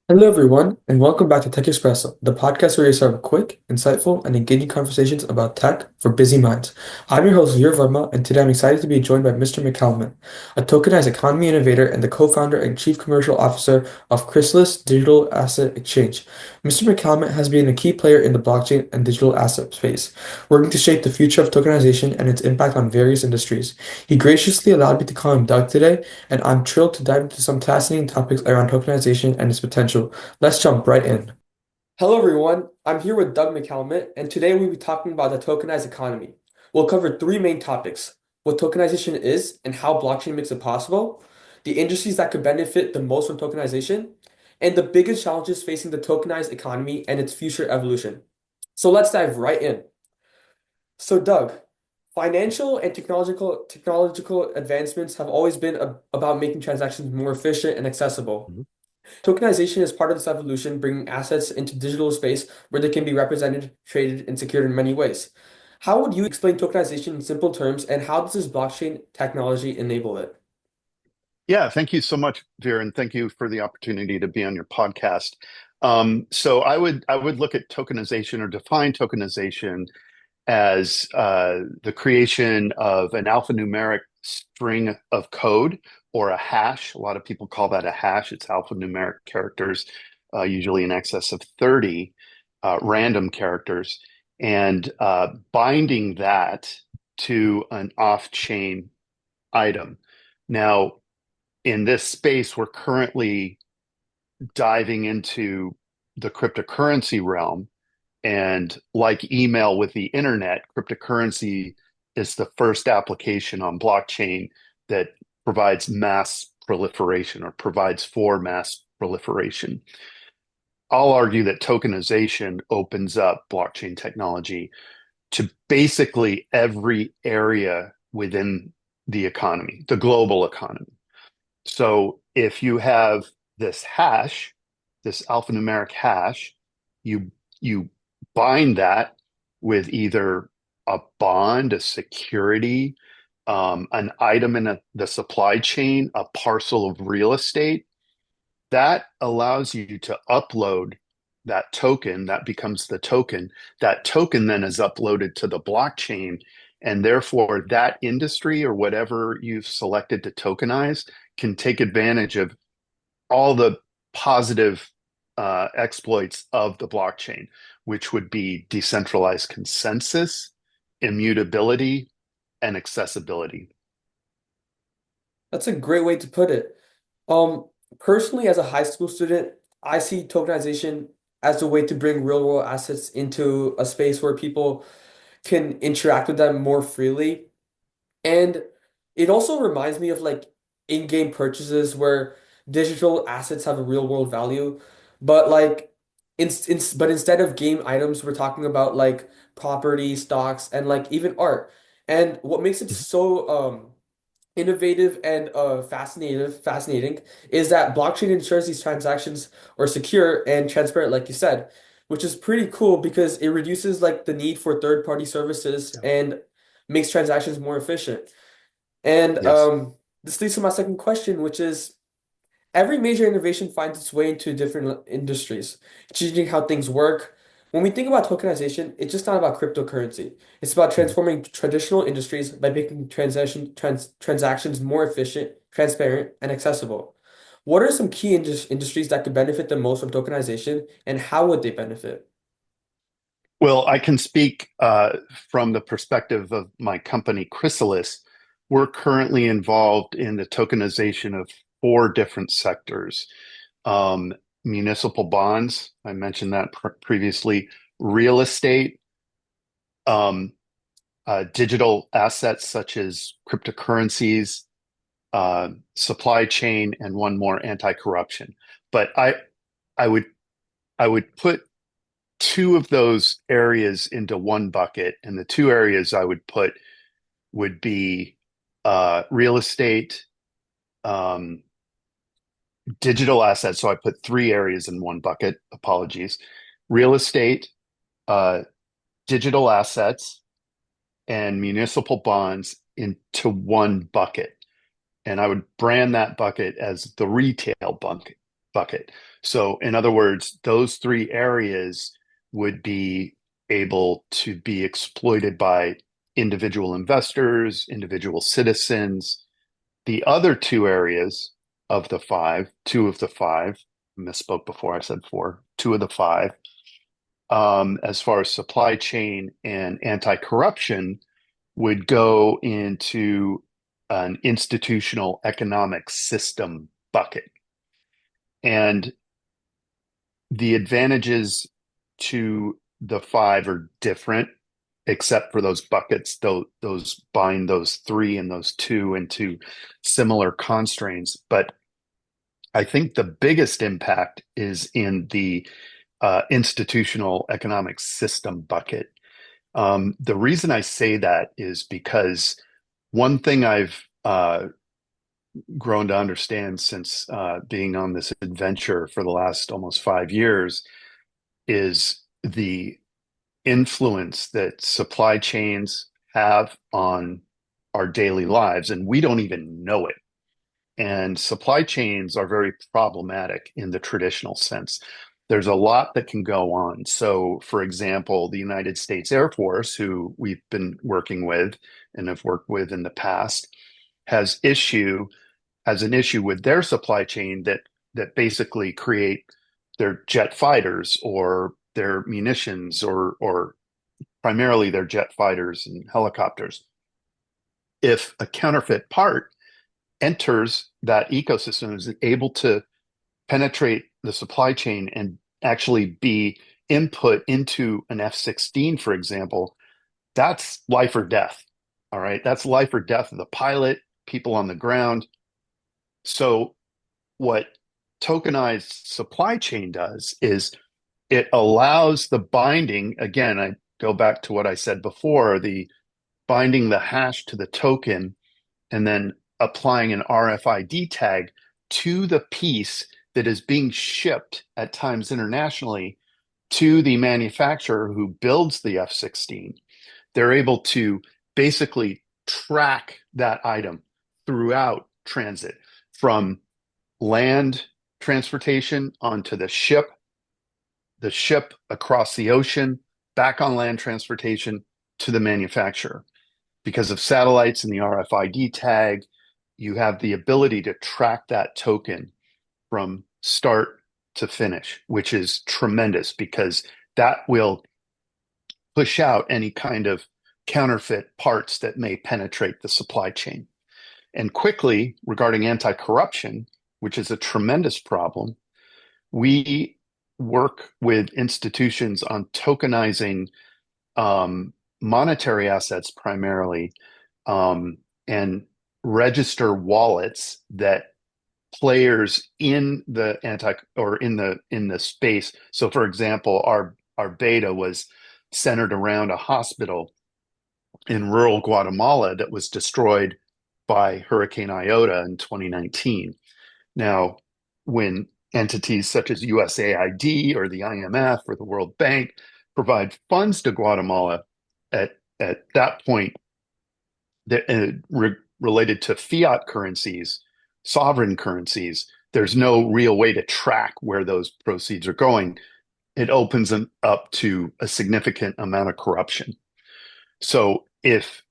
Hello, everyone, and welcome back to TekXpresso, the podcast where you serve quick, insightful, and engaging conversations about tech for busy minds. I'm your host, Veer Varma, and today I'm excited to be joined by Mr. McCalmont, a tokenized economy innovator and the co-founder and chief commercial officer of Chrysalis Digital Asset Exchange. Mr. McCalmont has been a key player in the blockchain and digital asset space, working to shape the future of tokenization and its impact on various industries. He graciously allowed me to call him Doug today, and I'm thrilled to dive into some fascinating topics around tokenization and its potential. Let's jump right in. Hello, everyone. I'm here with Doug McCalmont, and today we'll be talking about the tokenized economy. We'll cover three main topics: what tokenization is and how blockchain makes it possible, the industries that could benefit the most from tokenization, and the biggest challenges facing the tokenized economy and its future evolution. So let's dive right in. So, Doug, financial and technological advancements have always been about making transactions more efficient and accessible. Mhm. Tokenization is part of this evolution, bringing assets into digital space where they can be represented, traded, and secured in many ways. How would you explain tokenization in simple terms, and how does this blockchain technology enable it? Yeah, thank you so much, Veer, and thank you for the opportunity to be on your podcast. So I would look at tokenization or define tokenization as the creation of an alphanumeric string of code or a hash. A lot of people call that a hash. It's alphanumeric characters, usually in excess of 30 random characters, and binding that to an off-chain item. Now, in this space, we're currently diving into the cryptocurrency realm. And like email with the internet, cryptocurrency is the first application on blockchain that provides mass proliferation or provides for mass proliferation. I'll argue that tokenization opens up blockchain technology to basically every area within the economy, the global economy. So if you have this hash, this alphanumeric hash, you you bind that with either a bond, a security, an item in the supply chain, a parcel of real estate. That allows you to upload that token. That becomes the token. That token then is uploaded to the blockchain. And therefore, that industry or whatever you've selected to tokenize can take advantage of all the positive exploits of the blockchain, which would be decentralized consensus, immutability, and accessibility. That's a great way to put it. Um, Personally, as a high school student, I see tokenization as a way to bring real world assets into a space where people can interact with them more freely. And it also reminds me of like in-game purchases where digital assets have a real world value, but like but instead of game items, we're talking about like property, stocks, and like even art. And what makes it so innovative and fascinating is that blockchain ensures these transactions are secure and transparent, like you said, which is pretty cool because it reduces like the need for third-party services Yeah. and makes transactions more efficient. And Yes. this leads to my second question, which is every major innovation finds its way into different industries, changing how things work. When we think about tokenization, it's just not about cryptocurrency. It's about Mhm. transforming traditional industries by making transactions more efficient, transparent, and accessible. What are some key industries that could benefit the most from tokenization, and how would they benefit? Well, I can speak from the perspective of my company, Chrysalis. We're currently involved in the tokenization of four different sectors. Um, Municipal bonds, I mentioned that previously, real estate, um, digital assets such as cryptocurrencies, supply chain, and one more, anti-corruption. But I would I would put two of those areas into one bucket, and the two areas I would put would be real estate, um, digital assets. So I put three areas in one bucket. Apologies. Real estate, uh, digital assets, and municipal bonds into one bucket. And I would brand that bucket as the retail bucket. bucket. So, in other words, those three areas would be able to be exploited by individual investors, individual citizens. The other two areas of the five, two of the five, misspoke before I said four, two of the five, as far as supply chain and anti-corruption, would go into an institutional economic system bucket. And the advantages to the five are different, except for those buckets. Those bind those three and those two into similar constraints. But I think the biggest impact is in the institutional economic system bucket. The reason I say that is because one thing I've grown to understand since being on this adventure for the last almost 5 years is the influence that supply chains have on our daily lives, and we don't even know it. And supply chains are very problematic in the traditional sense. There's a lot that can go on. So, for example, the United States Air Force, who we've been working with and have worked with in the past, has an issue with their supply chain that basically create their jet fighters or their munitions or primarily their jet fighters and helicopters. If a counterfeit part enters that ecosystem, is able to penetrate the supply chain and actually be input into an F-16, for example, that's life or death. All right. That's life or death of the pilot, people on the ground. So what tokenized supply chain does is it allows the binding, again, I go back to what I said before, the binding the hash to the token and then applying an RFID tag to the piece that is being shipped at times internationally to the manufacturer who builds the F-16. They're able to basically track that item throughout transit from land transportation onto the ship across the ocean, back on land transportation to the manufacturer. Because of satellites and the RFID tag, you have the ability to track that token from start to finish, which is tremendous because that will push out any kind of counterfeit parts that may penetrate the supply chain. And quickly, regarding anti-corruption, which is a tremendous problem, we work with institutions on tokenizing monetary assets primarily, and register wallets that players in the in the space. So, for example, our beta was centered around a hospital in rural Guatemala that was destroyed by Hurricane Iota in 2019. Now, when entities such as USAID or the IMF or the World Bank provide funds to Guatemala at that point that related to fiat currencies, sovereign currencies, there's no real way to track where those proceeds are going. It opens them up to a significant amount of corruption. So if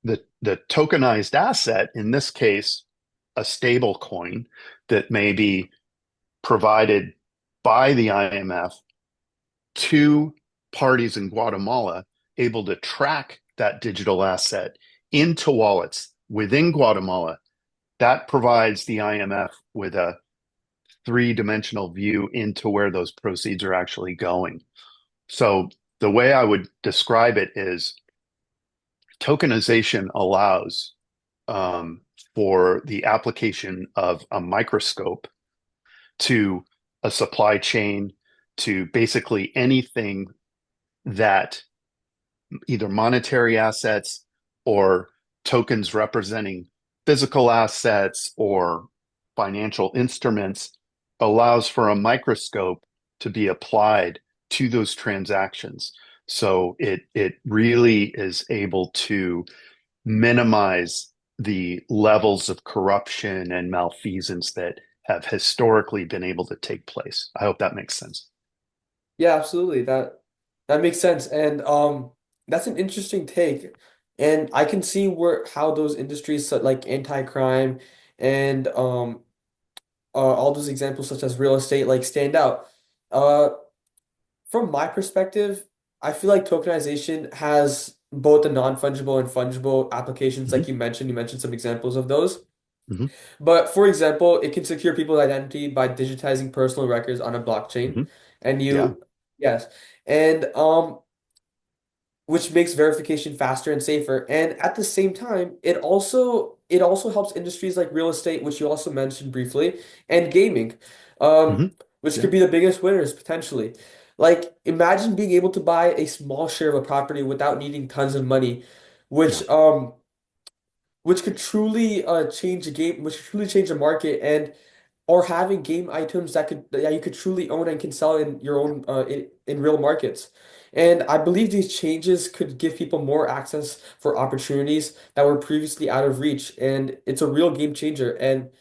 the tokenized asset, in this case, a stable coin that may be provided by the IMF to parties in Guatemala, able to track that digital asset into wallets within Guatemala, that provides the IMF with a three-dimensional view into where those proceeds are actually going. So the way I would describe it is tokenization allows for the application of a microscope to a supply chain, to basically anything that either monetary assets or tokens representing physical assets or financial instruments, allows for a microscope to be applied to those transactions. So it really is able to minimize the levels of corruption and malfeasance that have historically been able to take place. I hope that makes sense. Yeah, absolutely. That makes sense. And that's an interesting take. And I can see where how those industries like anti-crime and all those examples such as real estate like stand out. Uh from my perspective, I feel like tokenization has both the non-fungible and fungible applications Hmm. like you mentioned. You mentioned some examples of those. Hmm. But for example, it can secure people's identity by digitizing personal records on a blockchain. Hmm. And Yeah. yes. And which makes verification faster and safer. And at the same time, it also helps industries like real estate, which you also mentioned briefly, and gaming, um, Hmm. which Yeah. could be the biggest winners potentially. Like imagine being able to buy a small share of a property without needing tons of money, Yeah. which could truly change the game, which could truly change the market, and or having game items that you could truly own and can sell in your own in real markets. And I believe these changes could give people more access for opportunities that were previously out of reach. And it's a real game changer. And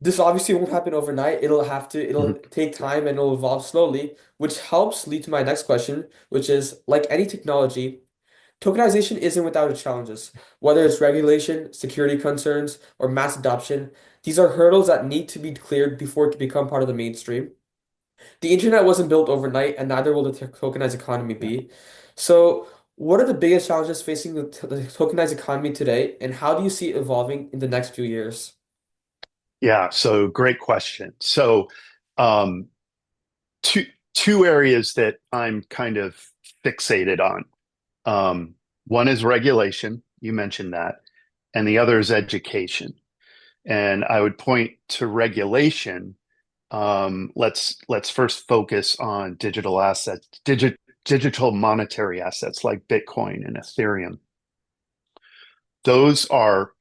this obviously won't happen overnight. It'll Hmm. take time and it'll evolve slowly, which helps lead to my next question, which is like any technology. Tokenization isn't without its challenges. Whether it's regulation, security concerns, or mass adoption, these are hurdles that need to be cleared before it can become part of the mainstream. The internet wasn't built overnight, and neither will the tokenized economy Yeah. be. So, what are the biggest challenges facing the tokenized economy today, and how do you see it evolving in the next few years? Yeah. So great question. So um, two two areas that I'm kind of fixated on. Um, One is regulation. You mentioned that, and the other is education. And I would point to regulation. Let's first focus on digital assets, digital monetary assets like Bitcoin and Ethereum. Those are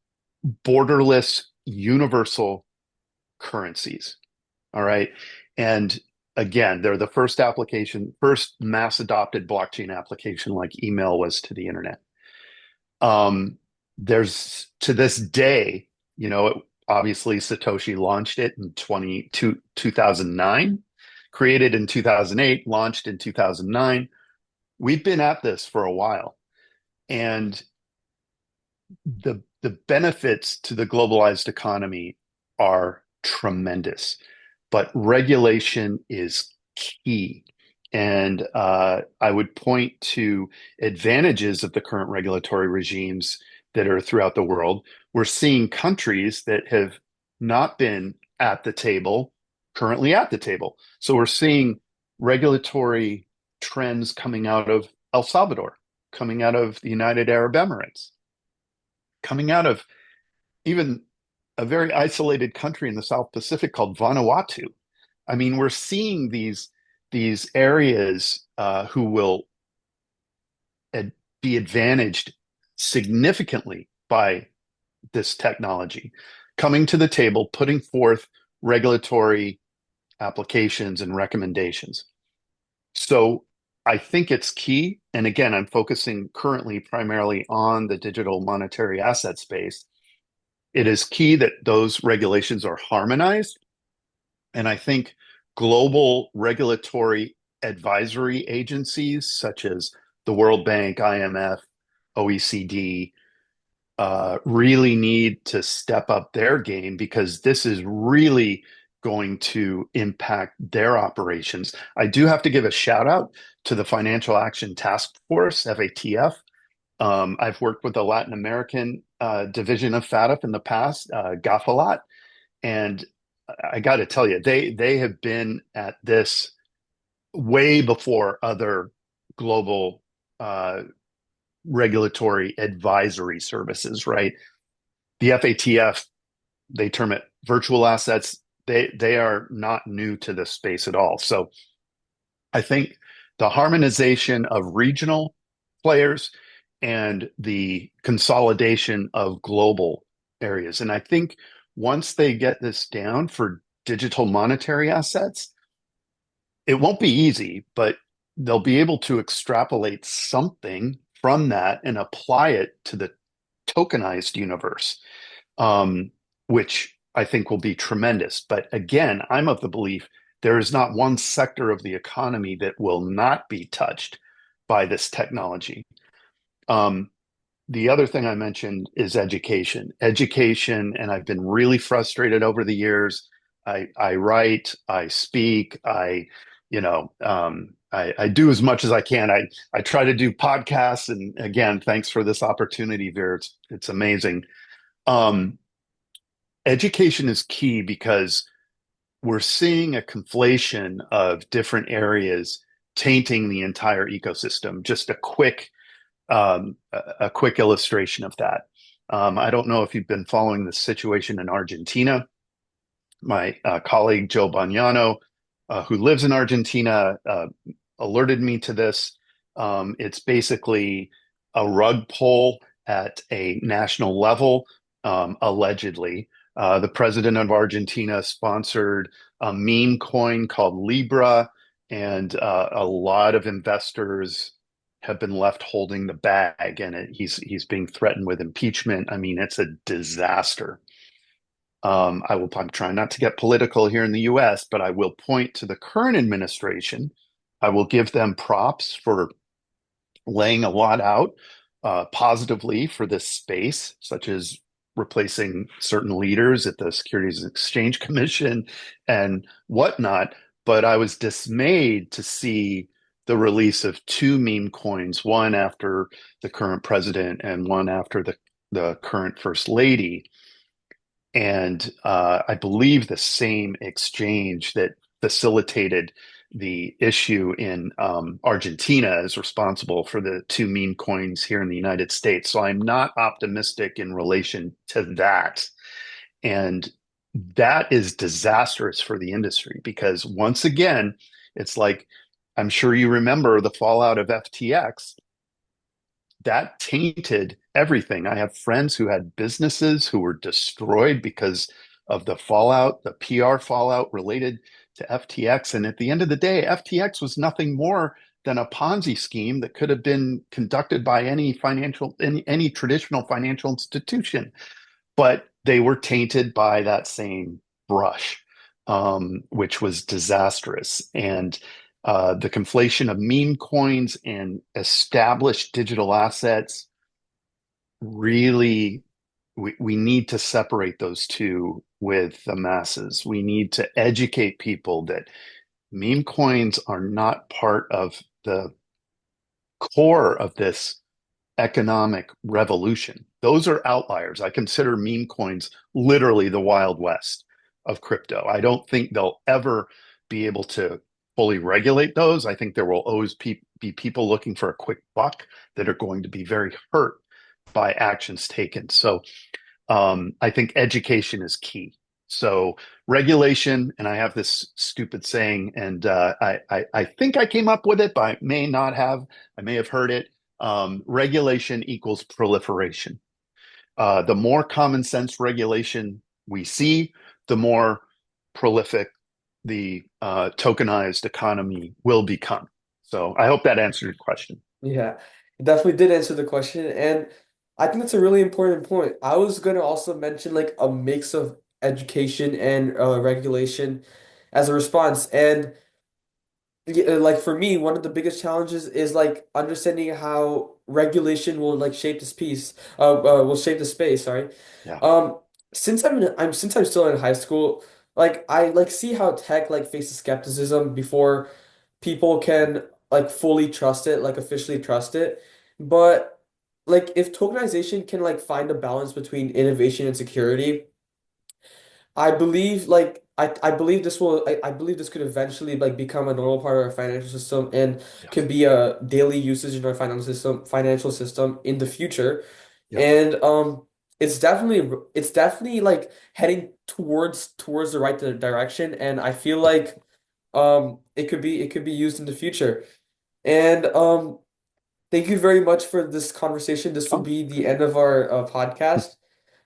borderless, universal currencies. All right. And again, they're the first mass adopted blockchain application like email was to the internet. There's to this day, obviously Satoshi launched it in 2009, created in 2008, launched in 2009. We've been at this for a while. And the benefits to the globalized economy are tremendous, but regulation is key. And I would point to advantages of the current regulatory regimes that are throughout the world. We're seeing countries that have not been at the table currently at the table. So we're seeing regulatory trends coming out of El Salvador, coming out of the United Arab Emirates, coming out of even a very isolated country in the South Pacific called Vanuatu. I mean, we're seeing these areas who will ad be advantaged significantly by this technology coming to the table, putting forth regulatory applications and recommendations. So I think it's key. And again, I'm focusing currently primarily on the digital monetary asset space. It is key that those regulations are harmonized. And I think global regulatory advisory agencies such as the World Bank, IMF, OECD really need to step up their game because this is really going to impact their operations. I do have to give a shout out to the Financial Action Task Force, FATF. I've worked with the Latin American division of FATF in the past, GAFA, and I got to tell you, they have been at this way before other global uh, regulatory advisory services, right? The FATF, they term it virtual assets. They are not new to this space at all. So I think the harmonization of regional players and the consolidation of global areas. And I think once they get this down for digital monetary assets, it won't be easy, but they'll be able to extrapolate something from that and apply it to the tokenized universe, um, which I think will be tremendous. But again, I'm of the belief there is not one sector of the economy that will not be touched by this technology. Um, the other thing I mentioned is education. Education, and I've been really frustrated over the years. I write, I speak, I do as much as I can. I try to do podcasts, and again, thanks for this opportunity, Veer. It's amazing. Um, Education is key because we're seeing a conflation of different areas tainting the entire ecosystem. Just a quick illustration of that. I don't know if you've been following the situation in Argentina. My colleague Joe Bagnano, who lives in Argentina, alerted me to this. It's basically a rug pull at a national level, allegedly. The president of Argentina sponsored a meme coin called Libra, and a lot of investors have been left holding the bag, and he's being threatened with impeachment. I mean, it's a disaster. I'm trying not to get political here in the US, but I will point to the current administration. I will give them props for laying a lot out positively for this space, such as replacing certain leaders at the Securities and Exchange Commission and whatnot. But I was dismayed to see the release of two meme coins, one after the current president and one after the current first lady. And I believe the same exchange that facilitated the issue in Argentina is responsible for the two meme coins here in the United States. So I'm not optimistic in relation to that. And that is disastrous for the industry because once again, it's like I'm sure you remember the fallout of FTX that tainted everything. I have friends who had businesses who were destroyed because of the fallout, the PR fallout related to FTX. And at the end of the day, FTX was nothing more than a Ponzi scheme that could have been conducted by any traditional financial institution, but they were tainted by that same brush, which was disastrous. And the conflation of meme coins and established digital assets really, we need to separate those two with the masses. We need to educate people that meme coins are not part of the core of this economic revolution. Those are outliers. I consider meme coins literally the Wild West of crypto. I don't think they'll ever be able to fully regulate those. I think there will always be people looking for a quick buck that are going to be very hurt by actions taken. So I think education is key. So regulation, and I have this stupid saying, and I think I came up with it, but I may not have. I may have heard it. Regulation equals proliferation. The more common sense regulation we see, the more prolific the tokenized economy will become. So I hope that answered your question. Yeah, it definitely did answer the question, and I think that's a really important point. I was going to also mention like a mix of education and regulation as a response, and yeah, like for me, one of the biggest challenges is like understanding how regulation will like shape this piece, will shape the space. Sorry. Yeah. Um, since I'm still in high school, like I like see how tech like faces skepticism before people can like fully trust it, like officially trust it. But like if tokenization can like find a balance between innovation and security, I believe like I believe I believe this could eventually like become a normal part of our financial system and Yeah. can be a daily usage in our financial system in the future. Yeah. And it's definitely like heading towards the right direction, and I feel Yeah. like it could be used in the future. And thank you very much for this conversation. This will Oh, be the end of our podcast.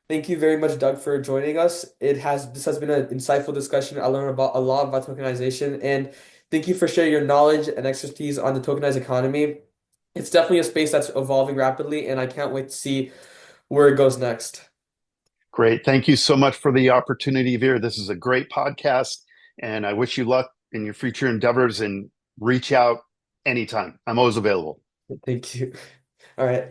Thank you very much, Doug, for joining us. This has been an insightful discussion. I learned about a lot about tokenization, and thank you for sharing your knowledge and expertise on the tokenized economy. It's definitely a space that's evolving rapidly, and I can't wait to see where it goes next. Great. Thank you so much for the opportunity, Veer. This is a great podcast, and I wish you luck in your future endeavors and reach out anytime. I'm always available. Thank you. All right.